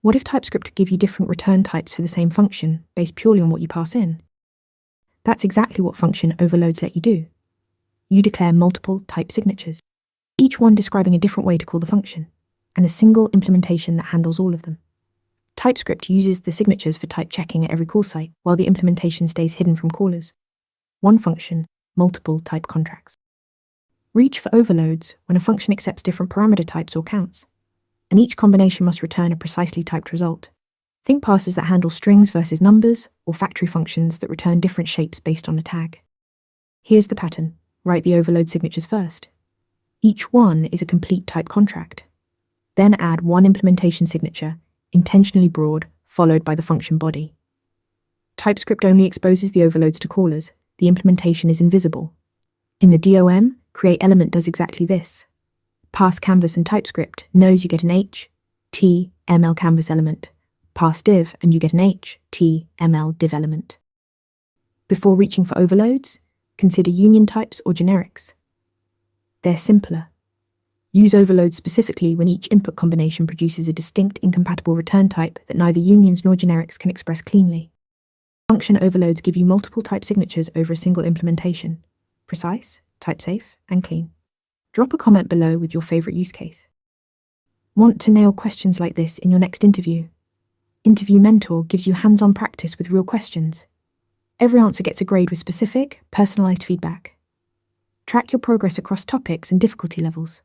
What if TypeScript give you different return types for the same function, based purely on what you pass in? That's exactly what function overloads let you do. You declare multiple type signatures, each one describing a different way to call the function, and a single implementation that handles all of them. TypeScript uses the signatures for type checking at every call site, while the implementation stays hidden from callers. One function, multiple type contracts. Reach for overloads when a function accepts different parameter types or counts, and each combination must return a precisely typed result. Think parsers that handle strings versus numbers, or factory functions that return different shapes based on a tag. Here's the pattern. Write the overload signatures first. Each one is a complete type contract. Then add one implementation signature, intentionally broad, followed by the function body. TypeScript only exposes the overloads to callers. The implementation is invisible. In the DOM, createElement does exactly this. Pass canvas and TypeScript knows you get an HTML canvas element. Pass div and you get an HTML div element. Before reaching for overloads, consider union types or generics. They're simpler. Use overloads specifically when each input combination produces a distinct incompatible return type that neither unions nor generics can express cleanly. Function overloads give you multiple type signatures over a single implementation: precise, type-safe, and clean. Drop a comment below with your favorite use case. Want to nail questions like this in your next interview? Interview Mentor gives you hands-on practice with real questions. Every answer gets a grade with specific, personalized feedback. Track your progress across topics and difficulty levels.